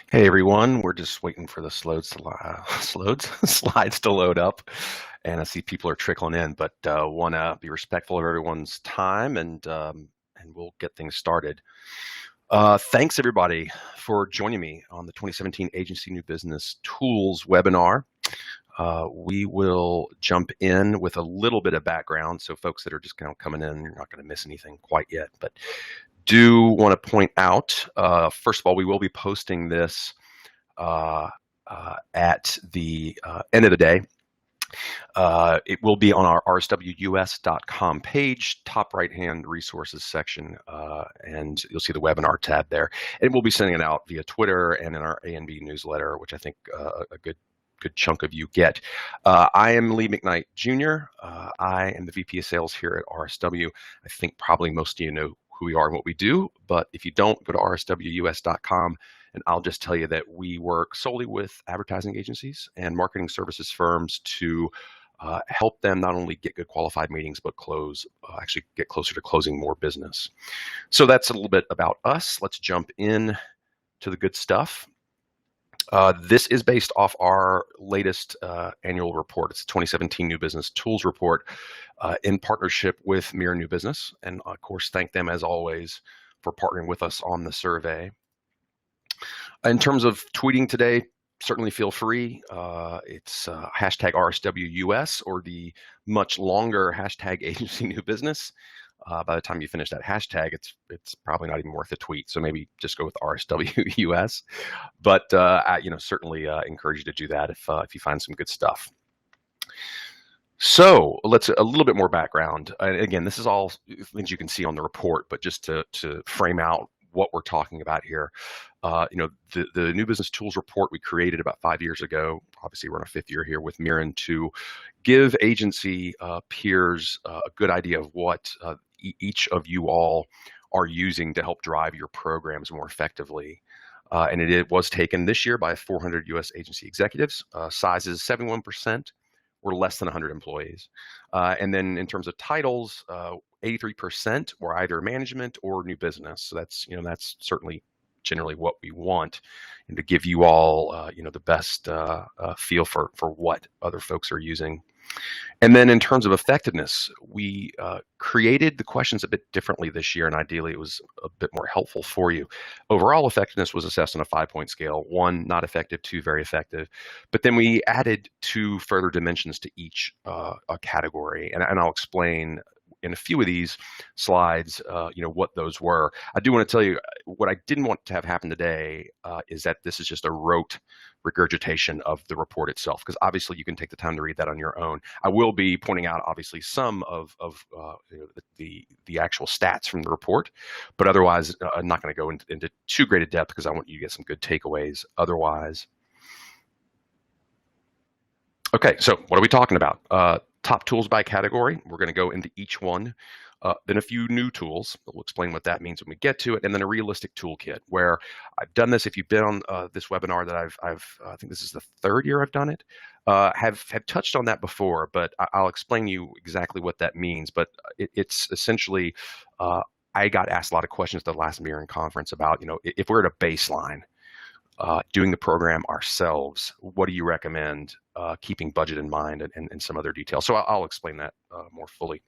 Hey everyone, we're just waiting for the slides to load up, and I see people are trickling in, but want to be respectful of everyone's time and we'll get things started. Thanks everybody for joining me on the 2017 Agency New Business Tools webinar. We will jump in with a little bit of background, so folks that are just kind of coming in, you're not going to miss anything quite yet, but do want to point out, first of all, we will be posting this at the end of the day. It will be on our rswus.com page, top right-hand resources section, and you'll see the webinar tab there. And we'll be sending it out via Twitter and in our A&B newsletter, which I think a good chunk of you get. I am Lee McKnight Jr. I am the VP of Sales here at RSW. I think probably most of you know who we are and what we do, but if you don't, go to rswus.com and I'll just tell you that we work solely with advertising agencies and marketing services firms to help them not only get good qualified meetings, but actually get closer to closing more business. So that's a little bit about us. Let's jump in to the good stuff. This is based off our latest annual report. It's the 2017 New Business Tools Report in partnership with Mirror New Business. And of course, thank them as always for partnering with us on the survey. In terms of tweeting today, certainly feel free. It's hashtag RSWUS or the much longer hashtag Agency New Business. By the time you finish that hashtag, it's probably not even worth a tweet. So maybe just go with RSWUS. But I certainly encourage you to do that if you find some good stuff. So let's a little bit more background. Again, this is all things you can see on the report, but just to frame out what we're talking about here. The New Business Tools Report we created about 5 years ago. Obviously, we're in our 5th year here with Mirren to give agency peers a good idea of what each of you all are using to help drive your programs more effectively. And it was taken this year by 400 U.S. agency executives. Sizes 71% were less than 100 employees. And then in terms of titles, 83% were either management or new business. So that's certainly generally what we want, and to give you all the best feel for what other folks are using. And then in terms of effectiveness, we created the questions a bit differently this year, and ideally it was a bit more helpful for you. Overall effectiveness was assessed on a 5-point scale: 1, not effective; 2, very effective. But then we added 2 further dimensions to each category, and I'll explain in a few of these slides, what those were. I do want to tell you what I didn't want to have happen today is that this is just a rote regurgitation of the report itself, because obviously you can take the time to read that on your own. I will be pointing out obviously some of the actual stats from the report, but otherwise I'm not going to go into too great a depth because I want you to get some good takeaways otherwise. Okay, so what are we talking about? Top tools by category. We're going to go into each one. Then a few new tools. We'll explain what that means when we get to it. And then a realistic toolkit, where I've done this. If you've been on this webinar that I think this is the 3rd year I've done it, have touched on that before, but I'll explain to you exactly what that means. But it's essentially, I got asked a lot of questions at the last Mirren conference about, if we're at a baseline, doing the program ourselves, what do you recommend, keeping budget in mind, and some other details. So I'll explain that more fully.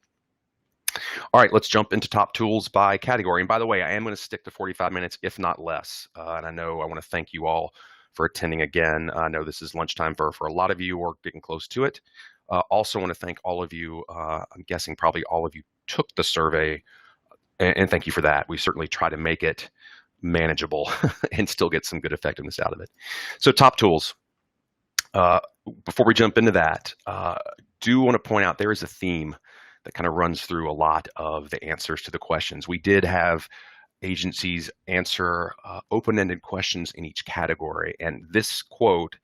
All right, let's jump into top tools by category. And by the way, I am going to stick to 45 minutes, if not less. And I know I want to thank you all for attending again. I know this is lunchtime for a lot of you, or getting close to it. Also want to thank all of you. I'm guessing probably all of you took the survey, and thank you for that. We certainly try to make it manageable and still get some good effectiveness out of it. So top tools. Before we jump into that, do want to point out there is a theme that kind of runs through a lot of the answers to the questions. We did have agencies answer open-ended questions in each category, and this quote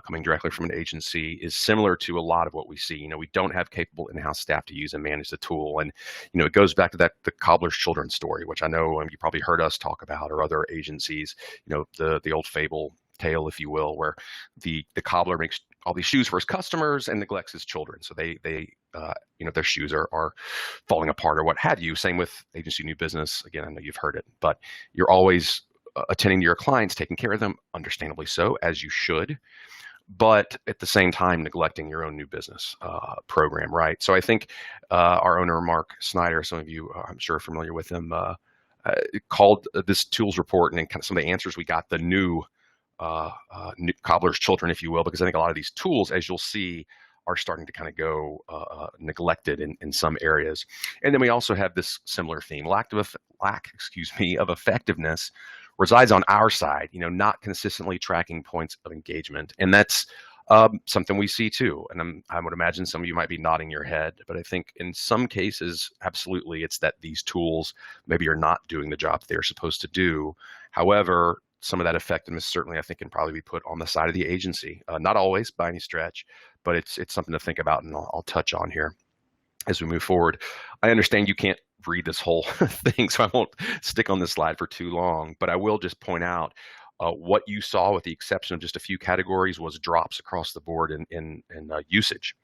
coming directly from an agency is similar to a lot of what we see. We don't have capable in-house staff to use and manage the tool. And, it goes back to the cobbler's children story, which I know you probably heard us talk about, or other agencies, the old fable tale, if you will, where the cobbler makes all these shoes for his customers and neglects his children. So they their shoes are falling apart or what have you. Same with agency new business. Again, I know you've heard it, but you're always attending to your clients, taking care of them, understandably so, as you should, but at the same time neglecting your own new business program, right? So I think our owner, Mark Snyder, some of you I'm sure are familiar with him, called this tools report and kind of some of the answers we got the new cobbler's children, if you will, because I think a lot of these tools, as you'll see, are starting to kind of go neglected in some areas. And then we also have this similar theme: of effectiveness resides on our side. Not consistently tracking points of engagement, and that's something we see too. And I would imagine some of you might be nodding your head, but I think in some cases, absolutely, it's that these tools maybe are not doing the job they're supposed to do. However, some of that effectiveness certainly I think can probably be put on the side of the agency. Not always by any stretch, but it's something to think about, and I'll touch on here as we move forward. I understand you can't read this whole thing, so I won't stick on this slide for too long, but I will just point out what you saw, with the exception of just a few categories, was drops across the board in usage.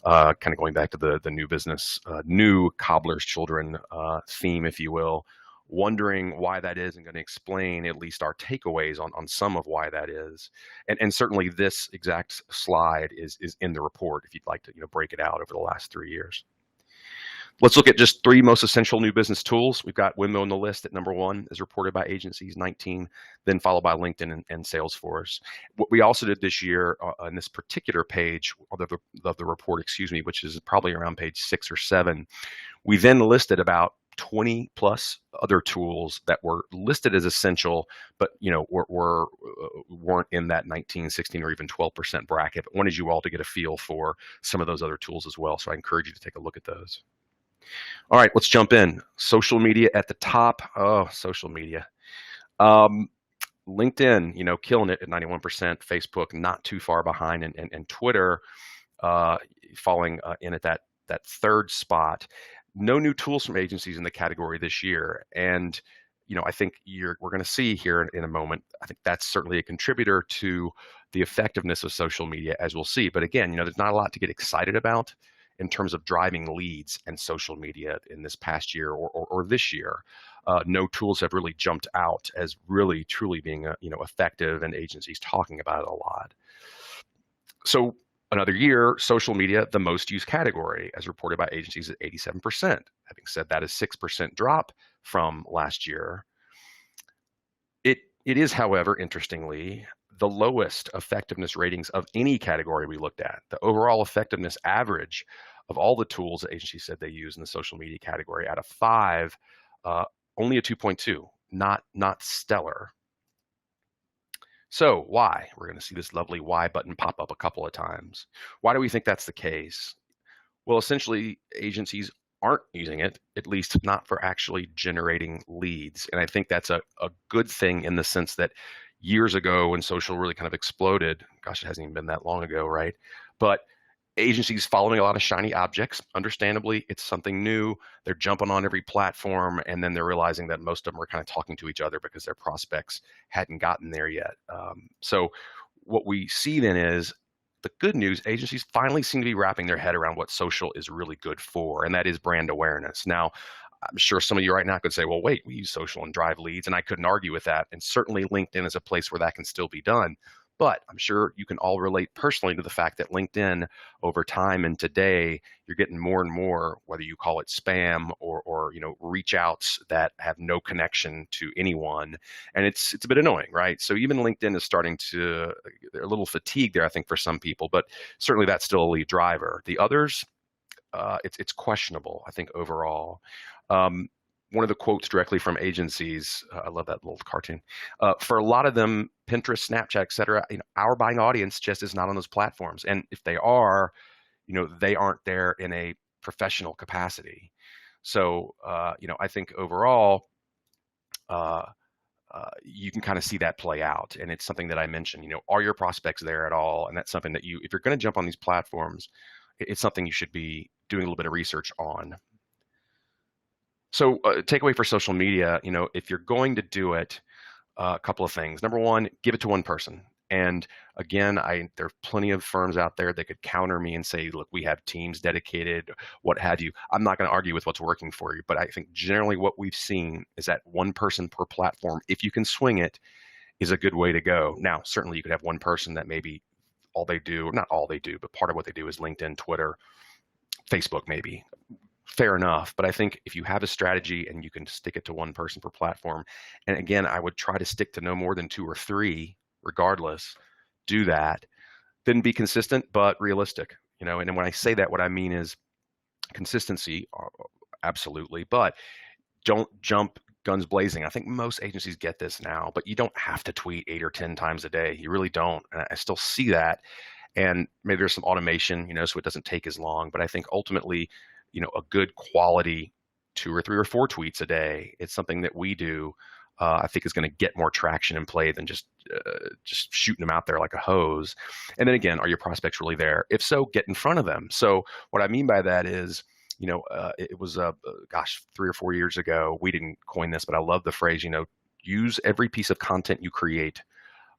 Kind of going back to the new business, new cobbler's children theme, if you will. Wondering why that is, and going to explain at least our takeaways on some of why that is. And certainly this exact slide is in the report if you'd like to break it out over the last 3 years. Let's look at just 3 most essential new business tools. We've got Wimmo on the list at number 1, as reported by agencies, 19, then followed by LinkedIn and Salesforce. What we also did this year on this particular page of the report, which is probably around page 6 or 7, we then listed about 20 plus other tools that were listed as essential, but weren't in that 19, 16, or even 12% bracket. But wanted you all to get a feel for some of those other tools as well. So I encourage you to take a look at those. All right, let's jump in. Social media at the top. Oh, social media. LinkedIn, killing it at 91%. Facebook not too far behind, and Twitter falling in at that third spot. No new tools from agencies in the category this year. And, I think we're going to see here in a moment, I think that's certainly a contributor to the effectiveness of social media, as we'll see. But again, there's not a lot to get excited about in terms of driving leads and social media in this past year or this year. No tools have really jumped out as really, truly being, effective, and agencies talking about it a lot. So another year, social media, the most used category, as reported by agencies, at 87%. Having said that, is 6% drop from last year. It is, however, interestingly, the lowest effectiveness ratings of any category we looked at. The overall effectiveness average of all the tools that agencies said they use in the social media category, out of 5, only a 2.2, not stellar. So why? We're going to see this lovely why button pop up a couple of times. Why do we think that's the case? Well, essentially, agencies aren't using it, at least not for actually generating leads. And I think that's a good thing, in the sense that years ago, when social really kind of exploded, gosh, it hasn't even been that long ago, right? But agencies following a lot of shiny objects. Understandably, it's something new. They're jumping on every platform, and then they're realizing that most of them are kind of talking to each other because their prospects hadn't gotten there yet. So what we see then is the good news: agencies finally seem to be wrapping their head around what social is really good for, and that is brand awareness. Now, I'm sure some of you right now could say, well, wait, we use social and drive leads, and I couldn't argue with that. And certainly LinkedIn is a place where that can still be done. But I'm sure you can all relate personally to the fact that LinkedIn, over time and today, you're getting more and more, whether you call it spam or reach outs that have no connection to anyone. And it's a bit annoying, right? So even LinkedIn is starting to, they're a little fatigued there, I think, for some people, but certainly that's still a lead driver. The others, it's questionable, I think, overall. One of the quotes directly from agencies, I love that little cartoon. For a lot of them, Pinterest, Snapchat, et cetera, our buying audience just is not on those platforms. And if they are, they aren't there in a professional capacity. So, I think overall, you can kind of see that play out. And it's something that I mentioned, are your prospects there at all? And that's something that if you're going to jump on these platforms, it's something you should be doing a little bit of research on. So takeaway for social media, if you're going to do it, a couple of things. Number one, give it to one person. And again, there are plenty of firms out there that could counter me and say, look, we have teams dedicated, what have you. I'm not going to argue with what's working for you, but I think generally what we've seen is that one person per platform, if you can swing it, is a good way to go. Now, certainly you could have one person that maybe all they do, or not all they do, but part of what they do is LinkedIn, Twitter, Facebook, maybe. Fair enough. But I think if you have a strategy and you can stick it to one person per platform, and again, I would try to stick to no more than 2 or 3, regardless, do that, then be consistent, but realistic. And when I say that, what I mean is consistency, absolutely, but don't jump guns blazing. I think most agencies get this now, but you don't have to tweet 8 or 10 times a day. You really don't. And I still see that. And maybe there's some automation, so it doesn't take as long. But I think ultimately, a good quality 2 or 3 or 4 tweets a day, it's something that we do. I think is going to get more traction in play than just shooting them out there like a hose. And then again, are your prospects really there? If so, get in front of them. So what I mean by that is, it was, 3 or 4 years ago, we didn't coin this, but I love the phrase, use every piece of content you create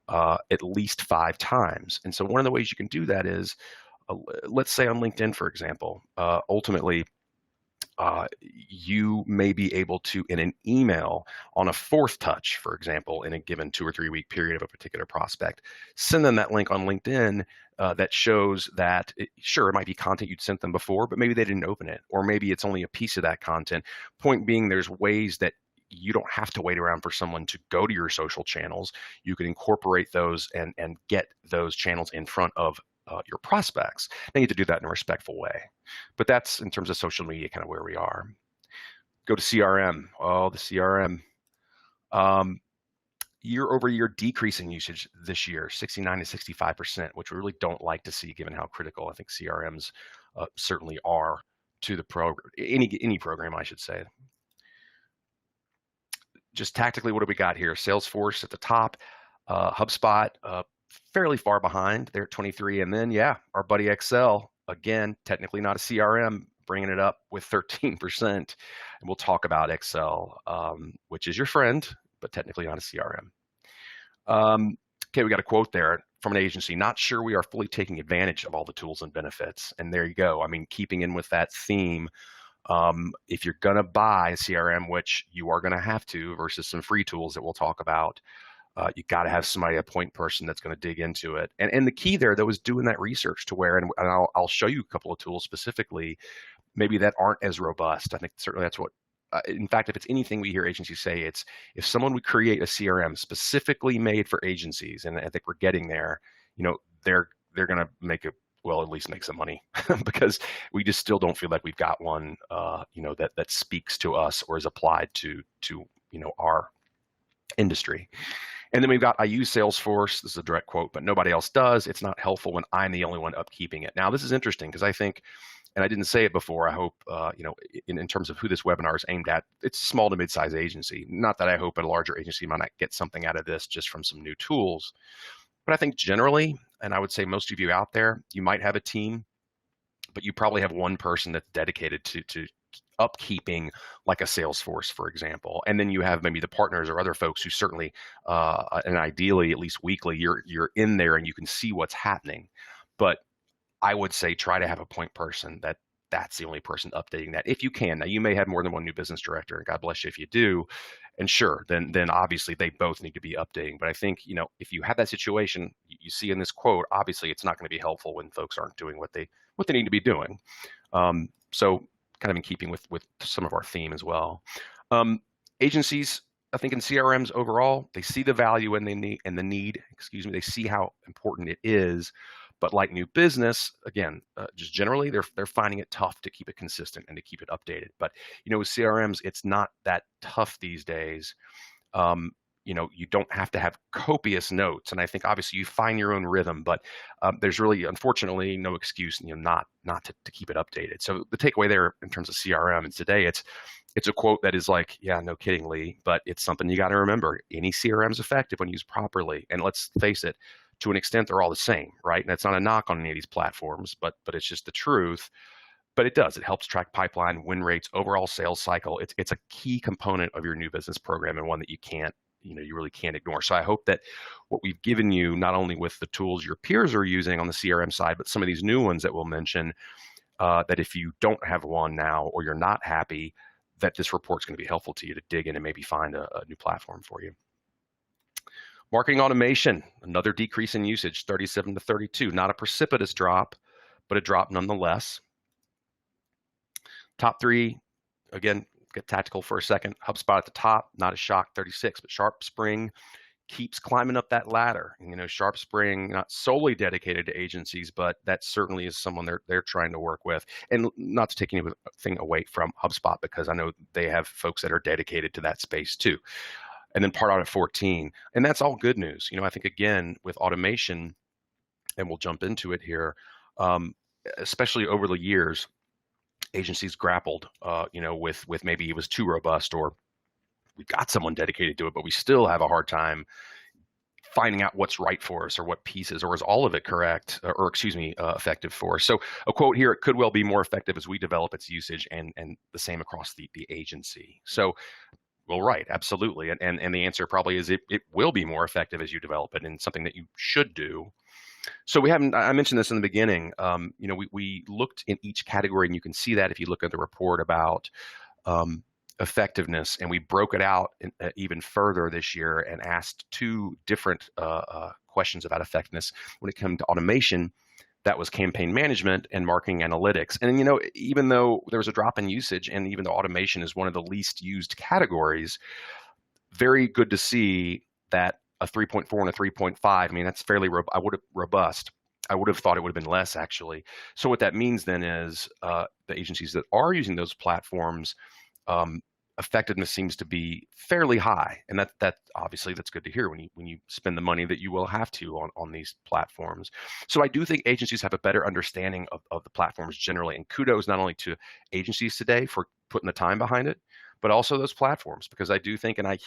at least 5 times. And so one of the ways you can do that is, let's say on LinkedIn, for example, ultimately, you may be able to, in an email on a 4th touch, for example, in a given 2 or 3 week period of a particular prospect, send them that link on LinkedIn that shows that, sure, it might be content you'd sent them before, but maybe they didn't open it, or maybe it's only a piece of that content. Point being, there's ways that you don't have to wait around for someone to go to your social channels. You can incorporate those and get those channels in front of your prospects. They need to do that in a respectful way. But that's, in terms of social media, kind of where we are. Go to CRM. Oh, the CRM. Year over year decreasing usage this year, 69 to 65%, which we really don't like to see given how critical I think CRMs certainly are to the program, any program, I should say. Just tactically, what do we got here? Salesforce at the top, HubSpot fairly far behind. They're at 23. And then, our buddy Excel, again, technically not a CRM, bringing it up with 13%. And we'll talk about Excel, which is your friend, but technically not a CRM. Okay, we got a quote there from an agency. Not sure we are fully taking advantage of all the tools and benefits. And there you go. I mean, keeping in with that theme, if you're going to buy a CRM, which you are going to have to, versus some free tools that we'll talk about, you got to have somebody, a point person that's going to dig into it. And the key there, though, is doing that research to where, and I'll show you a couple of tools specifically, maybe that aren't as robust. I think certainly that's what, in fact, if it's anything we hear agencies say, it's if someone would create a CRM specifically made for agencies, and I think we're getting there, they're going to make it, well, at least make some money because we just still don't feel like we've got one, that speaks to us or is applied to our industry. And then we've got, I use Salesforce. This is a direct quote, but nobody else does. It's not helpful when I'm the only one upkeeping it. Now, this is interesting because I think, and I didn't say it before, I hope, in terms of who this webinar is aimed at, it's a small to mid-size agency. Not that I hope a larger agency might not get something out of this just from some new tools. But I think generally, and I would say most of you out there, you might have a team, but you probably have one person that's dedicated to upkeeping, like a Salesforce, for example. And then you have maybe the partners or other folks who certainly, and ideally at least weekly, you're in there and you can see what's happening. But I would say try to have a point person that's the only person updating that, if you can. Now, you may have more than one new business director, and God bless you if you do. And sure, then obviously they both need to be updating. But I think, if you have that situation, you see in this quote, obviously it's not going to be helpful when folks aren't doing what they need to be doing. So kind of in keeping with some of our theme as well. Agencies, I think in CRMs overall, they see the value and the need, they see how important it is. But like new business, again, just generally, they're finding it tough to keep it consistent and to keep it updated. But, with CRMs, it's not that tough these days. You don't have to have copious notes. And I think obviously you find your own rhythm, but there's really, unfortunately, no excuse, not to keep it updated. So the takeaway there in terms of CRM is today, it's a quote that is like, yeah, no kidding, Lee, but it's something you got to remember. Any CRM is effective when used properly. And let's face it, to an extent, they're all the same, right? And that's not a knock on any of these platforms, but it's just the truth. But it does. It helps track pipeline, win rates, overall sales cycle. It's a key component of your new business program, and one that you can't you really can't ignore. So I hope that what we've given you, not only with the tools your peers are using on the CRM side, but some of these new ones that we'll mention, that if you don't have one now or you're not happy, that this report's going to be helpful to you to dig in and maybe find a new platform for you. Marketing automation, another decrease in usage, 37 to 32. Not a precipitous drop, but a drop nonetheless. Top three, again, get tactical for a second. HubSpot at the top, not a shock, 36, but SharpSpring keeps climbing up that ladder. SharpSpring, not solely dedicated to agencies, but that certainly is someone they're trying to work with. And not to take anything away from HubSpot, because I know they have folks that are dedicated to that space too. And then Pardot at 14. And that's all good news. I think, again, with automation, and we'll jump into it here, especially over the years, agencies grappled, with maybe it was too robust, or we've got someone dedicated to it, but we still have a hard time finding out what's right for us, or what pieces, or is all of it correct, effective for us. So a quote here: it could well be more effective as we develop its usage, and the same across the agency. So, well, right, absolutely. And the answer probably is it will be more effective as you develop it, and something that you should do. So I mentioned this in the beginning, we looked in each category, and you can see that if you look at the report about effectiveness, and we broke it out even further this year and asked two different questions about effectiveness. When it came to automation, that was campaign management and marketing analytics. And, even though there was a drop in usage, and even though automation is one of the least used categories, very good to see that a 3.4 and a 3.5, that's fairly robust. I would have thought it would have been less, actually. So what that means then is the agencies that are using those platforms, effectiveness seems to be fairly high, and that obviously that's good to hear when you spend the money that you will have to on these platforms. So I do think agencies have a better understanding of the platforms generally, and kudos not only to agencies today for putting the time behind it, but also those platforms, because I do think, and I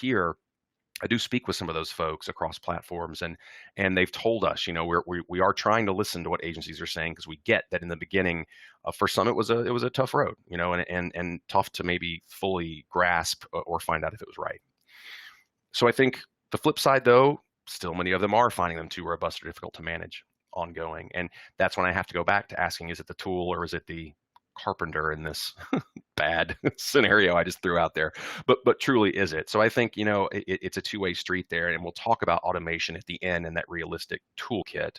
do speak with some of those folks across platforms, and they've told us, we are trying to listen to what agencies are saying, because we get that in the beginning, for some it was a tough road, and tough to maybe fully grasp or find out if it was right. So I think the flip side, though, still many of them are finding them too robust or difficult to manage ongoing, and that's when I have to go back to asking: is it the tool, or is it the carpenter in this bad scenario I just threw out there? But truly, is it? So I think, it's a two-way street there, and we'll talk about automation at the end and that realistic toolkit.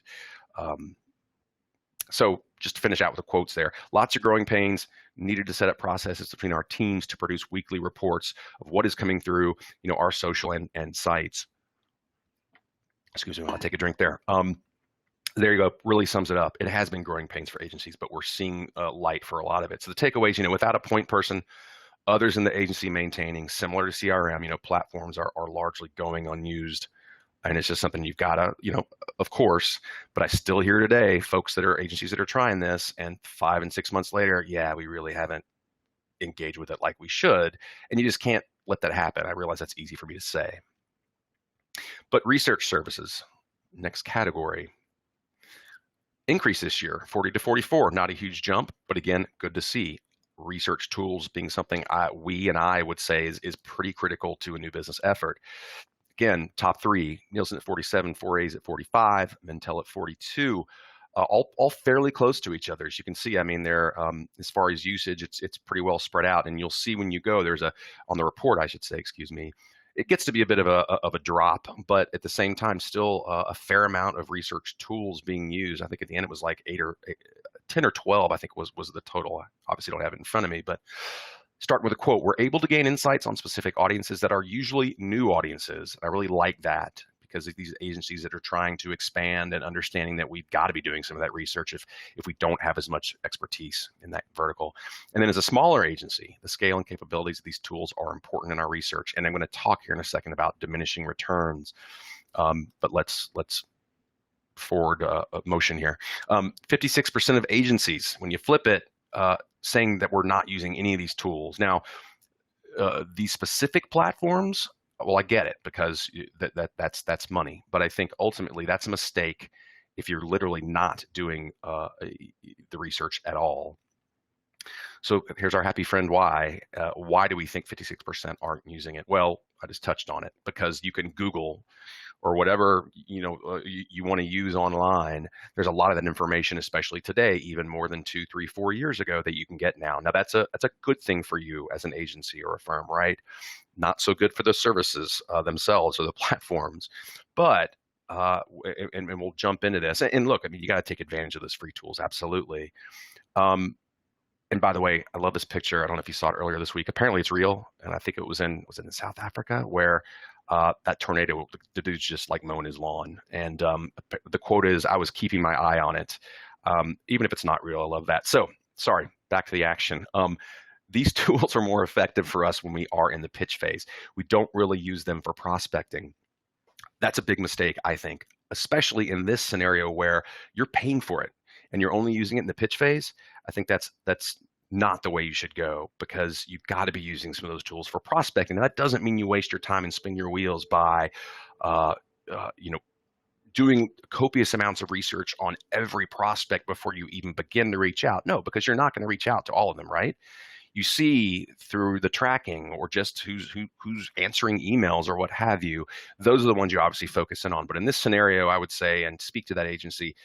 So just to finish out with the quotes there: lots of growing pains, needed to set up processes between our teams to produce weekly reports of what is coming through, our social and sites. Excuse me while I take a drink there. There you go. Really sums it up. It has been growing pains for agencies, but we're seeing light for a lot of it. So the takeaways, without a point person, others in the agency maintaining, similar to CRM, platforms are largely going unused. And it's just something you've got to, of course, but I still hear today folks agencies that are trying this, and 5 and 6 months later, we really haven't engaged with it like we should. And you just can't let that happen. I realize that's easy for me to say. But research services, next category. Increase this year, 40 to 44, not a huge jump, but again, good to see. Research tools being something I would say is pretty critical to a new business effort. Again, top three: Nielsen at 47, 4A's at 45, Mintel at 42, all fairly close to each other. As you can see, they're as far as usage, it's pretty well spread out, and you'll see when you go, on the report, I should say, excuse me, it gets to be a bit of a drop, but at the same time, still a fair amount of research tools being used. I think at the end it was like 10 or 12, I think was the total. I obviously don't have it in front of me, but starting with a quote: we're able to gain insights on specific audiences that are usually new audiences. I really like that, because of these agencies that are trying to expand, and understanding that we've got to be doing some of that research if we don't have as much expertise in that vertical. And then as a smaller agency, the scale and capabilities of these tools are important in our research. And I'm going to talk here in a second about diminishing returns. But let's forward motion here. 56% of agencies, when you flip it, saying that we're not using any of these tools. Now, these specific platforms, well, I get it, because that's money. But I think ultimately that's a mistake if you're literally not doing the research at all. So here's our happy friend why. Why do we think 56% aren't using it? Well, I just touched on it because you can Google or whatever you want to use online. There's a lot of that information, especially today, even more than 2, 3, 4 years ago, that you can get now. Now that's a good thing for you as an agency or a firm, right? Not so good for the services themselves or the platforms, but and we'll jump into this. And look, I mean, you got to take advantage of those free tools, absolutely. Um, and by the way, I love this picture. I don't know if you saw it earlier this week. Apparently, it's real, and I think it was in South Africa where that tornado, the dude's just like mowing his lawn, and the quote is, "I was keeping my eye on it." Even if it's not real, I love that. So, sorry, back to the action. These tools are more effective for us when we are in the pitch phase. We don't really use them for prospecting. That's a big mistake, I think, especially in this scenario where you're paying for it and you're only using it in the pitch phase. I think that's not the way you should go, because you've got to be using some of those tools for prospecting. Now, that doesn't mean you waste your time and spin your wheels by, doing copious amounts of research on every prospect before you even begin to reach out. No, because you're not going to reach out to all of them, right? You see through the tracking or just who's answering emails or what have you. Those are the ones you obviously focus in on. But in this scenario, I would say, and speak to that agency,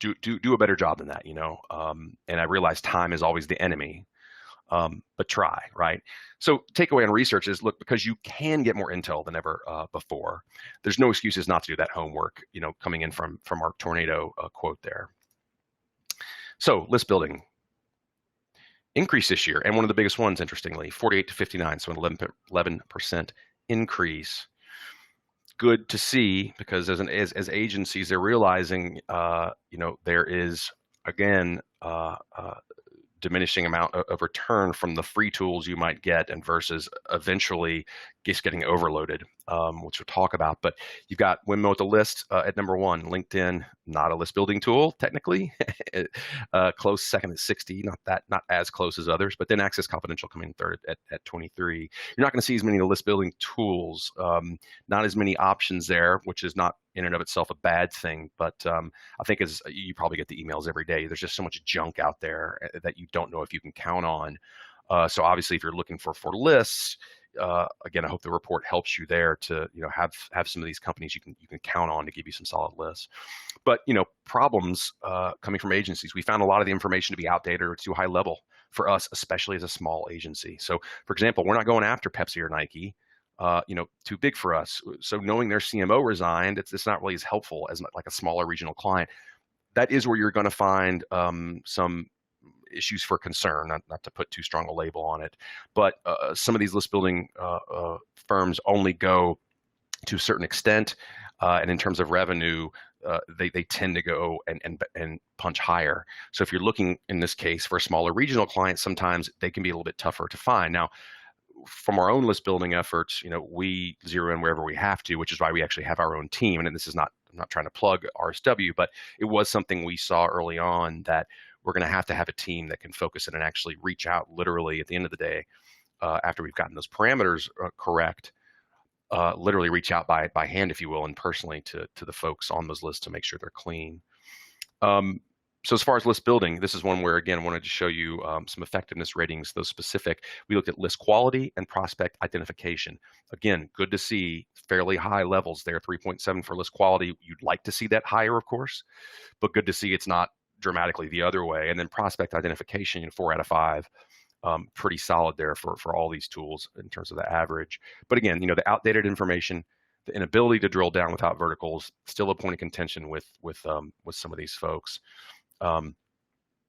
do a better job than that, and I realize time is always the enemy, but try, right? So takeaway on research is, look, because you can get more intel than ever before, there's no excuses not to do that homework, coming in from our tornado quote there. So list building increase this year, and one of the biggest ones, interestingly, 48 to 59, so an 11% increase. Good to see, because as agencies, they're realizing, there is, again, diminishing amount of return from the free tools you might get, and versus eventually just getting overloaded, which we'll talk about. But you've got Windmill with the list at number 1. LinkedIn, not a list building tool technically. Close second at 60, not as close as others. But then Access Confidential coming in third at 23. You're not going to see as many list building tools, not as many options there, which is not in and of itself a bad thing. But I think as you probably get the emails every day, there's just so much junk out there that you don't know if you can count on. So obviously, if you're looking for lists, again, I hope the report helps you there to have some of these companies you can count on to give you some solid lists. But problems coming from agencies, we found a lot of the information to be outdated or too high level for us, especially as a small agency. So, for example, we're not going after Pepsi or Nike. Too big for us. So knowing their CMO resigned, it's not really as helpful as like a smaller regional client. That is where you're going to find some issues for concern, not to put too strong a label on it. But some of these list building firms only go to a certain extent, and in terms of revenue, they tend to go and punch higher. So if you're looking in this case for a smaller regional client, sometimes they can be a little bit tougher to find. Now, from our own list building efforts, we zero in wherever we have to, which is why we actually have our own team. And this is I'm not trying to plug RSW, but it was something we saw early on, that we're going to have a team that can focus it and actually reach out literally at the end of the day, after we've gotten those parameters correct, literally reach out by hand, if you will, and personally to the folks on those lists to make sure they're clean. So as far as list building, this is one where, again, I wanted to show you some effectiveness ratings, those specific. We looked at list quality and prospect identification. Again, good to see fairly high levels there, 3.7 for list quality. You'd like to see that higher, of course, but good to see it's not dramatically the other way. And then prospect identification, 4 out of 5. Pretty solid there for all these tools in terms of the average. But again, the outdated information, the inability to drill down without verticals, still a point of contention with some of these folks.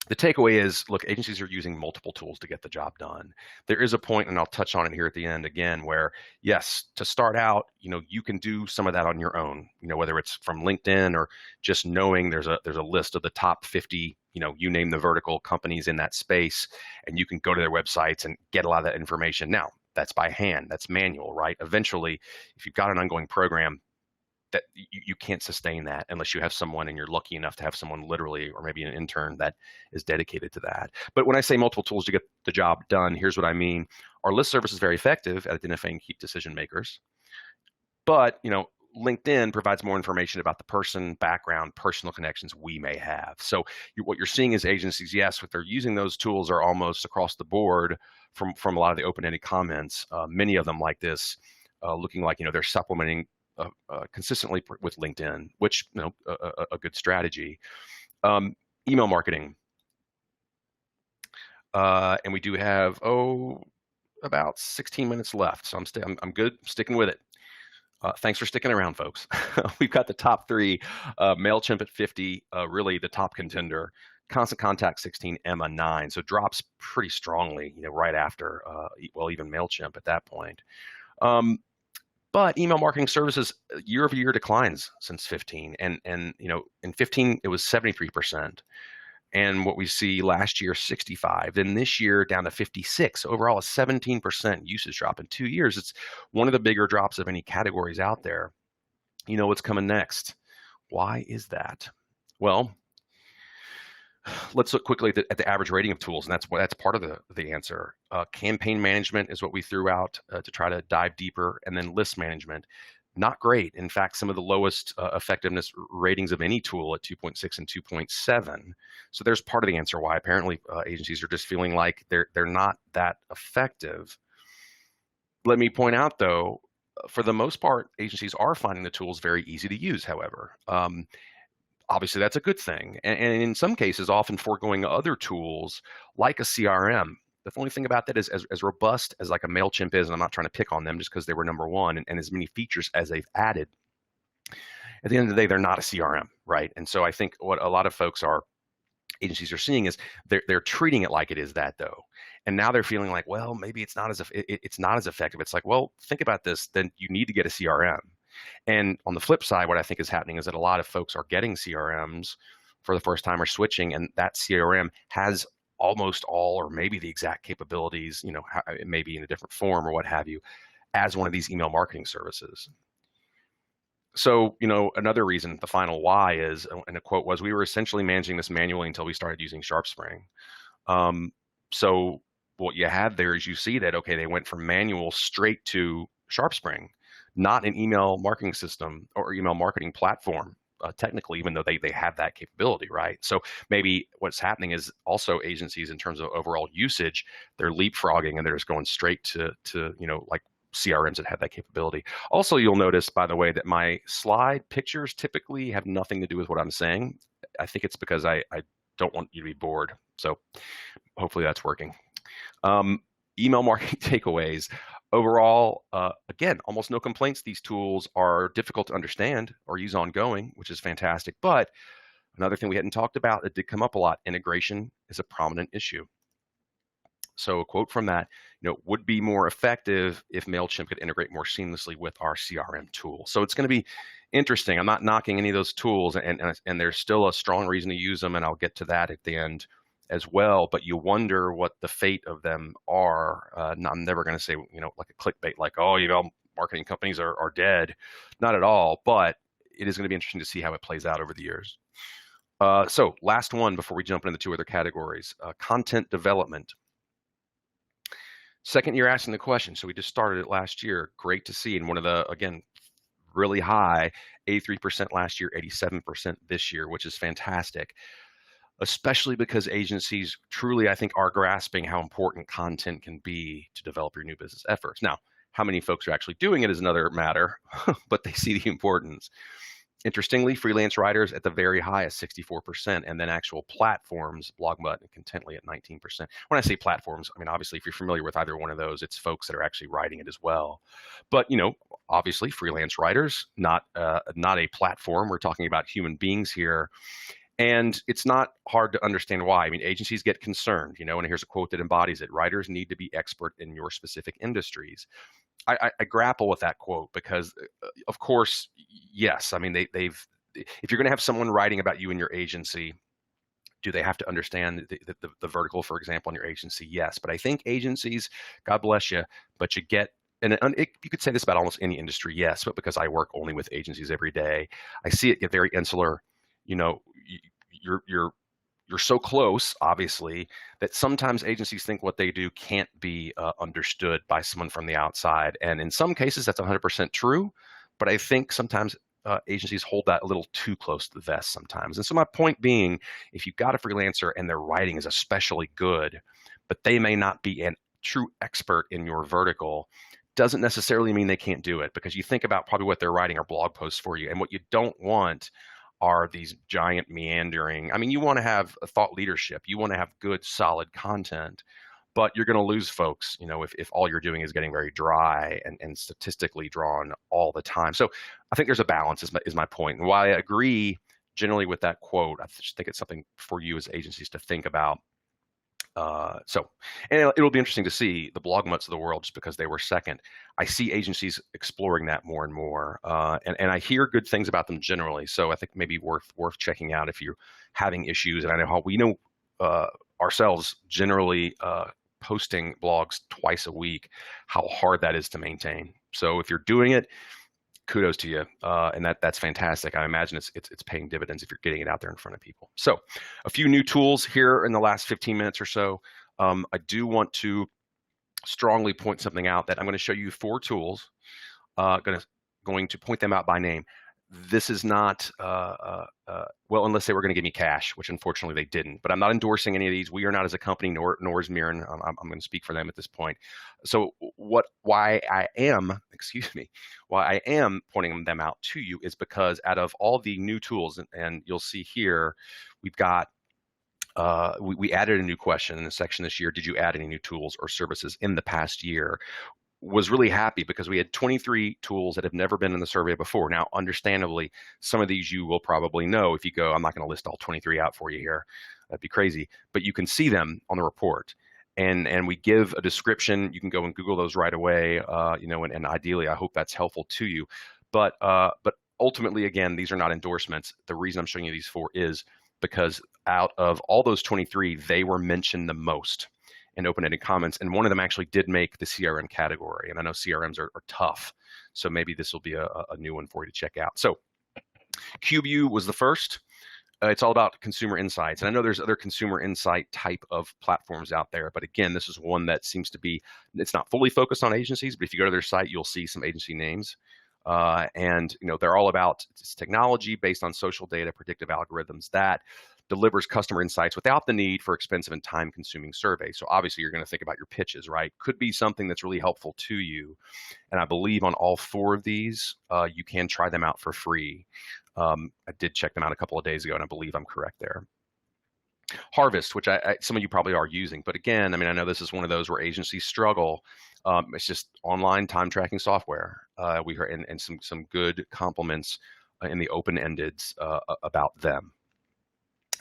The takeaway is, look, agencies are using multiple tools to get the job done. There is a point, and I'll touch on it here at the end again, where yes, to start out, you can do some of that on your own, whether it's from LinkedIn or just knowing there's a list of the top 50, you name the vertical companies in that space, and you can go to their websites and get a lot of that information. Now, that's by hand, that's manual, right? Eventually, if you've got an ongoing program, that you can't sustain that unless you have someone, and you're lucky enough to have someone literally, or maybe an intern, that is dedicated to that. But when I say multiple tools to get the job done, here's what I mean. Our list service is very effective at identifying key decision makers. But, LinkedIn provides more information about the person, background, personal connections we may have. So what you're seeing is agencies, yes, what they're using those tools are almost across the board from a lot of the open-ended comments. Many of them like this, looking like they're supplementing consistently with LinkedIn, which a good strategy. Email marketing, and we do have about 16 minutes left, so I'm good sticking with it. Thanks for sticking around, folks. We've got the top three. Mailchimp at 50, really the top contender. Constant Contact 16, Emma 9, so drops pretty strongly, right after, even Mailchimp at that point. But email marketing services year-over-year declines since 15, and in 15 it was 73%. And what we see last year, 65. Then this year, down to 56. Overall, a 17% usage drop in 2 years. It's one of the bigger drops of any categories out there. What's coming next? Why is that? Well, let's look quickly at the average rating of tools, and that's part of the answer. Campaign management is what we threw out to try to dive deeper, and then list management. Not great. In fact, some of the lowest effectiveness ratings of any tool at 2.6 and 2.7. So there's part of the answer why apparently agencies are just feeling like they're not that effective. Let me point out, though, for the most part, agencies are finding the tools very easy to use, however. Obviously, that's a good thing. And in some cases, often foregoing other tools like a CRM. The only thing about that is as robust as like a MailChimp is, and I'm not trying to pick on them just because they were number one, and as many features as they've added, at the end of the day, they're not a CRM, right? And so I think what a lot of agencies are seeing is they're treating it like it is that, though. And now they're feeling like, well, maybe it's not as effective. It's like, well, think about this, then you need to get a CRM. And on the flip side, what I think is happening is that a lot of folks are getting CRMs for the first time or switching, and that CRM has almost all or maybe the exact capabilities, maybe in a different form or what have you, as one of these email marketing services. So, another reason, the final why is, and a quote was, we were essentially managing this manually until we started using SharpSpring. So what you have there is you see that, okay, they went from manual straight to SharpSpring, not an email marketing system or email marketing platform. Technically, even though they have that capability, right? So maybe what's happening is also agencies, in terms of overall usage, they're leapfrogging and they're just going straight to like CRMs that have that capability. Also, you'll notice, by the way, that my slide pictures typically have nothing to do with what I'm saying. I think it's because I don't want you to be bored. So hopefully that's working. Email marketing takeaways. Overall, again, almost no complaints. These tools are difficult to understand or use ongoing, which is fantastic. But another thing we hadn't talked about, it did come up a lot, integration is a prominent issue. So a quote from that, would be more effective if MailChimp could integrate more seamlessly with our CRM tool. So it's going to be interesting. I'm not knocking any of those tools, and there's still a strong reason to use them, and I'll get to that at the end as well. But you wonder what the fate of them are. I'm never going to say, like a clickbait, like, oh, marketing companies are dead. Not at all. But it is going to be interesting to see how it plays out over the years. So last one before we jump into the two other categories, content development. Second year asking the question. So we just started it last year. Great to see. And one of the, again, really high, 83% last year, 87% this year, which is fantastic. Especially because agencies truly, I think, are grasping how important content can be to develop your new business efforts. Now, how many folks are actually doing it is another matter, but they see the importance. Interestingly, freelance writers at the very high at 64%, and then actual platforms, Blogmutt and Contently at 19%. When I say platforms, I mean, obviously, if you're familiar with either one of those, it's folks that are actually writing it as well. But, obviously, freelance writers, not a platform. We're talking about human beings here. And it's not hard to understand why. I mean, agencies get concerned, and here's a quote that embodies it. Writers need to be expert in your specific industries. I grapple with that quote because, of course, yes. I mean, if you're going to have someone writing about you in your agency, do they have to understand the vertical, for example, in your agency? Yes. But I think agencies, God bless you, but you get, and you could say this about almost any industry, yes, but because I work only with agencies every day, I see it get very insular. You're so close, obviously, that sometimes agencies think what they do can't be understood by someone from the outside. And in some cases, that's 100% true. but I think sometimes agencies hold that a little too close to the vest sometimes. And so my point being, if you've got a freelancer and their writing is especially good, but they may not be a true expert in your vertical, doesn't necessarily mean they can't do it, because you think about probably what they're writing are blog posts for you. And what you don't want are these giant meandering. I mean, you want to have a thought leadership. You want to have good, solid content, but you're going to lose folks, if all you're doing is getting very dry and statistically drawn all the time. So I think there's a balance is my point. And while I agree generally with that quote, I just think it's something for you as agencies to think about. And it'll be interesting to see the blog mutts of the world, just because they were second. I see agencies exploring that more and more, and I hear good things about them generally. So I think maybe worth checking out if you're having issues. And I know how we know ourselves generally posting blogs twice a week, how hard that is to maintain. So if you're doing it, kudos to you, and that's fantastic. I imagine it's paying dividends if you're getting it out there in front of people. So a few new tools here in the last 15 minutes or so. I do want to strongly point something out, that I'm going to show you 4 tools, going to point them out by name. This is not, well, unless they were going to give me cash, which unfortunately they didn't, but I'm not endorsing any of these. We are not as a company, nor is Mirren. I'm going to speak for them at this point. So why I am pointing them out to you is because out of all the new tools, and you'll see here, we've got, we added a new question in the section this year. Did you add any new tools or services in the past year? Was really happy because we had 23 tools that have never been in the survey before. Now, understandably, some of these you will probably know if you go. I'm not going to list all 23 out for you here. That'd be crazy. But you can see them on the report. And we give a description. You can go and Google those right away, and ideally, I hope that's helpful to you. But ultimately, again, these are not endorsements. The reason I'm showing you these 4 is because out of all those 23, they were mentioned the most in open-ended comments, and one of them actually did make the CRM category. And I know CRMs are tough, so maybe this will be a new one for you to check out. So CubeU was the first. It's all about consumer insights, and I know there's other consumer insight type of platforms out there, but again, this is one that seems to be, it's not fully focused on agencies, but if you go to their site, you'll see some agency names. And they're all about technology based on social data, predictive algorithms that delivers customer insights without the need for expensive and time-consuming surveys. So obviously, you're going to think about your pitches, right? Could be something that's really helpful to you. And I believe on all 4 of these, you can try them out for free. I did check them out a couple of days ago, and I believe I'm correct there. Harvest, which some of you probably are using, but again, I mean, I know this is one of those where agencies struggle. It's just online time tracking software. We heard and some good compliments in the open-endeds about them.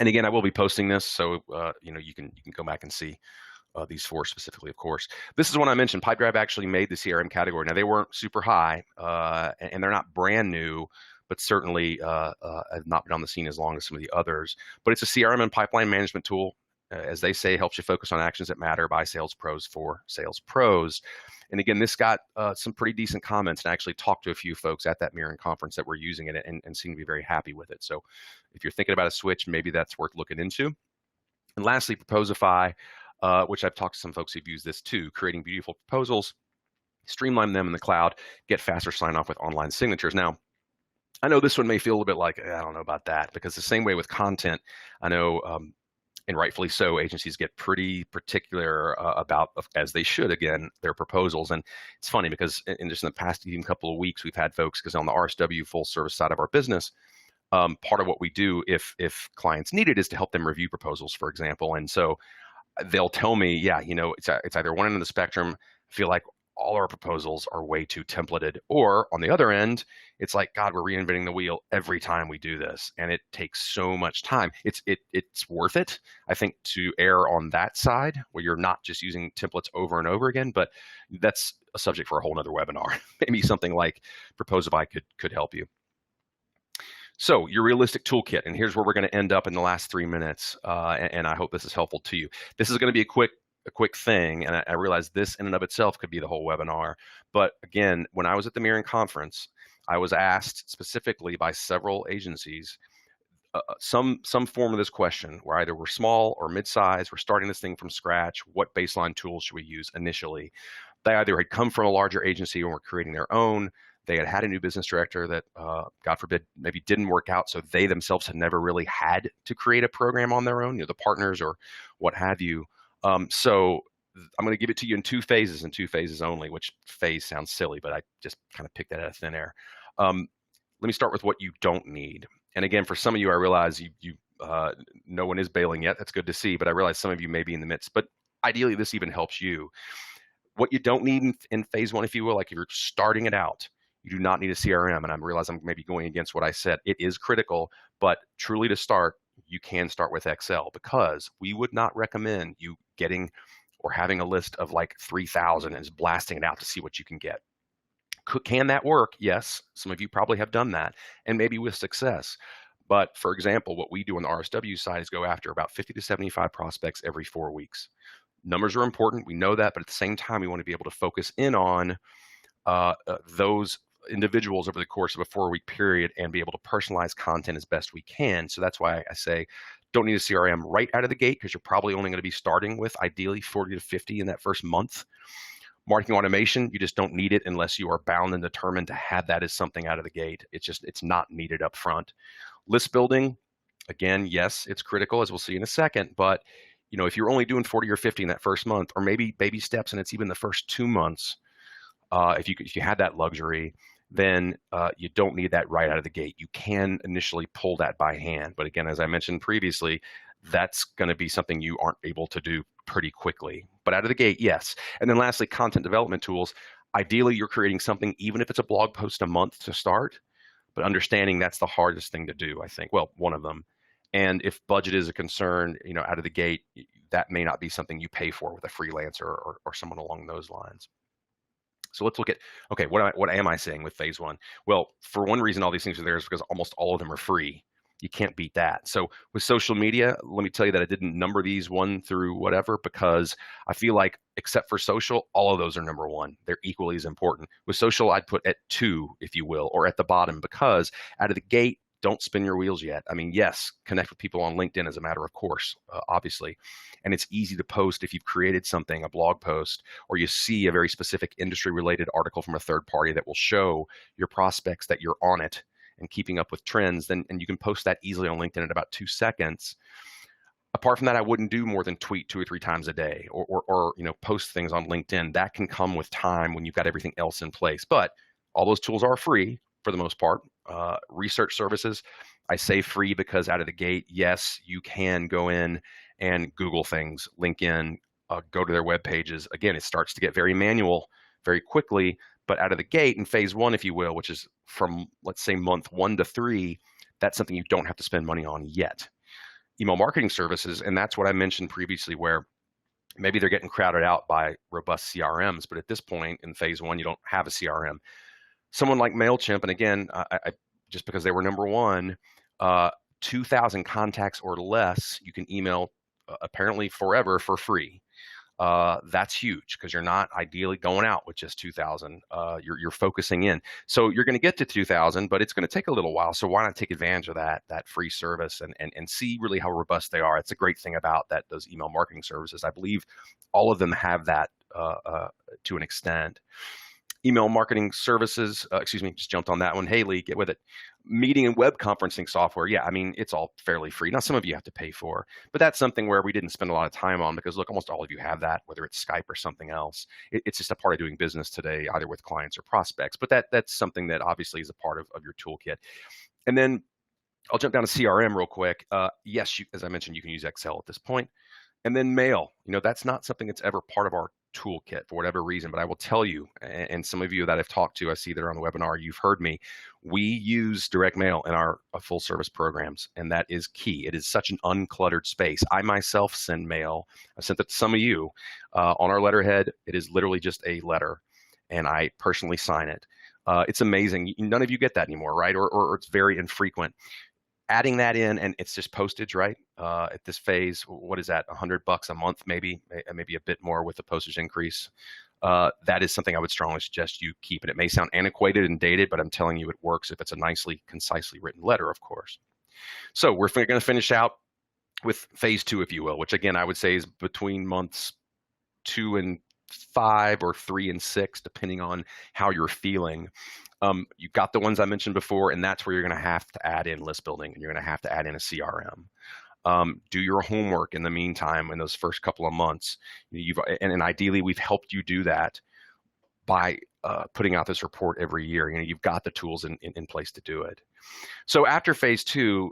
And again, I will be posting this, so you can go back and see these 4 specifically, of course. This is one I mentioned. Pipedrive actually made the CRM category. Now, they weren't super high, and they're not brand new, but certainly have not been on the scene as long as some of the others. But it's a CRM and pipeline management tool. As they say, helps you focus on actions that matter by sales pros for sales pros. And again, this got some pretty decent comments, and I actually talked to a few folks at that Mirren conference that were using it and seemed to be very happy with it. So if you're thinking about a switch, maybe that's worth looking into. And lastly, Proposify, which I've talked to some folks who've used this too, creating beautiful proposals, streamline them in the cloud, get faster sign off with online signatures. Now, I know this one may feel a little bit like, I don't know about that, because the same way with content, I know, and rightfully so, agencies get pretty particular about, as they should, again, their proposals. And it's funny because in just in the past even couple of weeks, we've had folks, because on the RSW full service side of our business, part of what we do if clients need it is to help them review proposals, for example. And so they'll tell me, yeah, it's either one end of the spectrum, I feel like all our proposals are way too templated, or on the other end, it's like, God, we're reinventing the wheel every time we do this, and it takes so much time. It's worth it, I think, to err on that side where you're not just using templates over and over again. But that's a subject for a whole nother webinar. Maybe something like Proposify could help you. So your realistic toolkit, and here's where we're going to end up in the last 3 minutes, and I hope this is helpful to you. This is going to be a quick thing, and I realize this in and of itself could be the whole webinar. But again, when I was at the Mirren conference, I was asked specifically by several agencies some form of this question, where either we're small or mid-size, we're starting this thing from scratch, what baseline tools should we use initially? They either had come from a larger agency and were creating their own, They had had a new business director that, God forbid, maybe didn't work out. So they themselves had never really had to create a program on their own, the partners or what have you. So I'm going to give it to you in two phases and two phases only, which phase sounds silly, but I just kind of picked that out of thin air. Let me start with what you don't need. And again, for some of you, I realize no one is bailing yet. That's good to see, but I realize some of you may be in the midst. But ideally, this even helps you. What you don't need in phase one, if you will, like if you're starting it out, you do not need a CRM. And I realize I'm maybe going against what I said. It is critical, but truly to start, you can start with Excel, because we would not recommend you getting or having a list of like 3,000 and just blasting it out to see what you can get. Can that work? Yes. Some of you probably have done that, and maybe with success. But for example, what we do on the RSW side is go after about 50 to 75 prospects every 4 weeks. Numbers are important. We know that. But at the same time, we want to be able to focus in on those individuals over the course of a 4-week period and be able to personalize content as best we can. So that's why I say don't need a CRM right out of the gate, because you're probably only going to be starting with ideally 40 to 50 in that first month. Marketing automation, you just don't need it unless you are bound and determined to have that as something out of the gate. It's not needed up front. List building, again, yes, it's critical, as we'll see in a second. But if you're only doing 40 or 50 in that first month, or maybe baby steps, and it's even the first 2 months, if you had that luxury, then you don't need that right out of the gate. You can initially pull that by hand. But again, as I mentioned previously, that's going to be something you aren't able to do pretty quickly. But out of the gate, yes. And then lastly, content development tools. Ideally, you're creating something, even if it's a blog post a month to start, but understanding that's the hardest thing to do, I think. Well, one of them. And if budget is a concern, out of the gate, that may not be something you pay for with a freelancer or someone along those lines. So let's look at, okay, what am I saying with phase one? Well, for one reason all these things are there is because almost all of them are free. You can't beat that. So with social media, let me tell you that I didn't number these 1 through whatever, because I feel like except for social, all of those are number 1. They're equally as important. With social, I'd put at 2, if you will, or at the bottom, because out of the gate, don't spin your wheels yet. I mean, yes, connect with people on LinkedIn as a matter of course, obviously. And it's easy to post if you've created something, a blog post, or you see a very specific industry-related article from a third party that will show your prospects that you're on it and keeping up with trends, and you can post that easily on LinkedIn in about 2 seconds. Apart from that, I wouldn't do more than tweet 2 or 3 times a day or post things on LinkedIn. That can come with time when you've got everything else in place. But all those tools are free for the most part. Research services, I say free because out of the gate, yes, you can go in and Google things, LinkedIn, go to their web pages. Again, it starts to get very manual very quickly, but out of the gate in phase 1, if you will, which is from, let's say, month 1 to 3, that's something you don't have to spend money on yet. Email marketing services, and that's what I mentioned previously, where maybe they're getting crowded out by robust CRMs, but at this point in phase 1, you don't have a CRM. Someone like Mailchimp, and again, I just because they were number 1, 2,000 contacts or less, you can email apparently forever for free. That's huge because you're not ideally going out with just 2,000. You're focusing in. So you're going to get to 2,000, but it's going to take a little while. So why not take advantage of that free service and see really how robust they are? It's a great thing about those email marketing services. I believe all of them have that to an extent. Email marketing services, just jumped on that one. Hey, Lee, get with it. Meeting and web conferencing software. Yeah, I mean, it's all fairly free. Now, some of you have to pay for, but that's something where we didn't spend a lot of time on because, look, almost all of you have that, whether it's Skype or something else. It's just a part of doing business today, either with clients or prospects. But that's something that obviously is a part of your toolkit. And then I'll jump down to CRM real quick. Yes, as I mentioned, you can use Excel at this point. And then mail, that's not something that's ever part of our toolkit for whatever reason, but I will tell you, and some of you that I've talked to, I see that are on the webinar, you've heard me, we use direct mail in our full service programs, and that is key. It is such an uncluttered space. I myself send mail. I sent it to some of you on our letterhead. It is literally just a letter, and I personally sign it. It's amazing. None of you get that anymore, right? Or it's very infrequent. Adding that in, and it's just postage, right? At this phase, what is that? $100 a month, maybe a bit more with the postage increase. That is something I would strongly suggest you keep. And it may sound antiquated and dated, but I'm telling you, it works if it's a nicely, concisely written letter, of course. So we're going to finish out with phase 2, if you will, which again I would say is between months 2 and 5 or 3 and 6, depending on how you're feeling. You've got the ones I mentioned before, and that's where you're going to have to add in list building, and you're going to have to add in a CRM. Do your homework in the meantime in those first couple of months. And ideally, we've helped you do that by putting out this report every year. You've got the tools in place to do it. So after phase 2,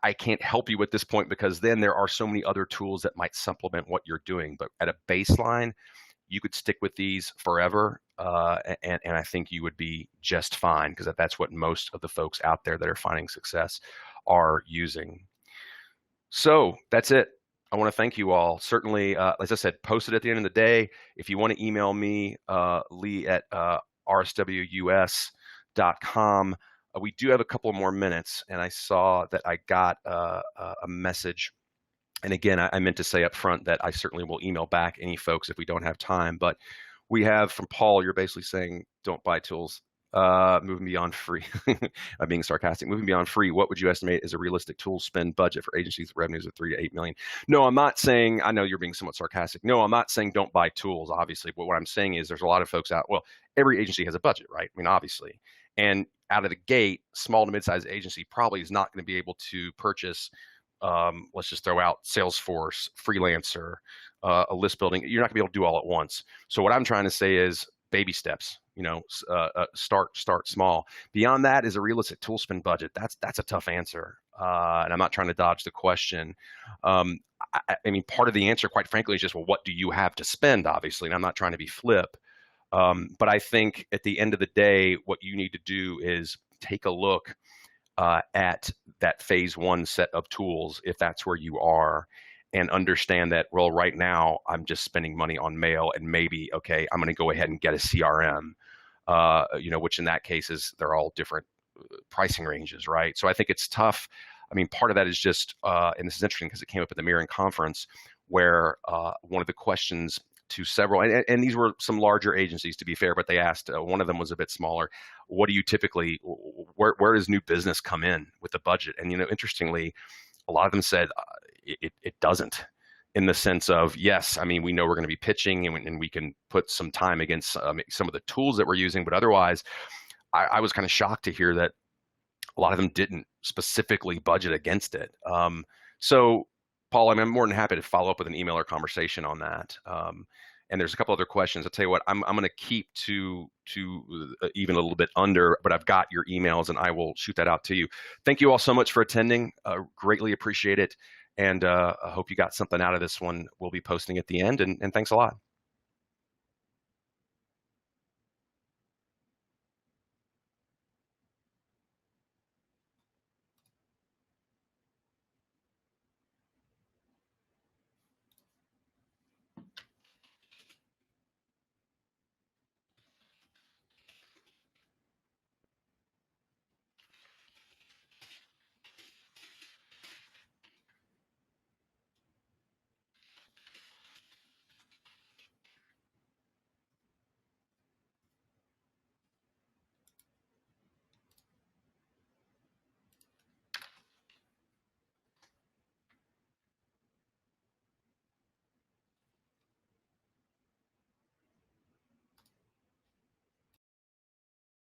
I can't help you at this point because then there are so many other tools that might supplement what you're doing. But at a baseline, you could stick with these forever, and I think you would be just fine because that's what most of the folks out there that are finding success are using. So that's it. I want to thank you all. Certainly, as I said, post it at the end of the day. If you want to email me, Lee at rswus.com. We do have a couple more minutes, and I saw that I got a message. And again, I meant to say up front that I certainly will email back any folks if we don't have time. But we have from Paul, you're basically saying don't buy tools. Moving beyond free. I'm being sarcastic. Moving beyond free, what would you estimate is a realistic tool spend budget for agencies with revenues of 3 to 8 million? No, I'm not saying, I know you're being somewhat sarcastic. No, I'm not saying don't buy tools, obviously. But what I'm saying is there's a lot of folks out, well, every agency has a budget, right? I mean, obviously. And out of the gate, small to mid-sized agency probably is not going to be able to purchase, let's just throw out Salesforce, Freelancer, a list building. You're not going to be able to do all at once. So what I'm trying to say is baby steps. Start small. Beyond that is a realistic tool spend budget. That's a tough answer, and I'm not trying to dodge the question. I mean, part of the answer, quite frankly, is just, well, what do you have to spend? Obviously, and I'm not trying to be flip, but I think at the end of the day, what you need to do is take a look at that phase 1 set of tools, if that's where you are, and understand that, well, right now I'm just spending money on mail, and maybe, okay, I'm going to go ahead and get a CRM, which in that case they're all different pricing ranges, right? So I think it's tough. I mean, part of that is just, and this is interesting because it came up at the Mirroring Conference, where one of the questions to several, and these were some larger agencies, to be fair, but they asked, one of them was a bit smaller, what do you typically, where does new business come in with the budget? And, interestingly, a lot of them said it doesn't, in the sense of, yes, I mean, we know we're going to be pitching and we can put some time against some of the tools that we're using, but otherwise, I was kind of shocked to hear that a lot of them didn't specifically budget against it. So, Paul, I'm more than happy to follow up with an email or conversation on that. And there's a couple other questions. I'll tell you what, I'm going to keep to even a little bit under, but I've got your emails and I will shoot that out to you. Thank you all so much for attending. Greatly appreciate it. And I hope you got something out of this one. We'll be posting at the end, and thanks a lot.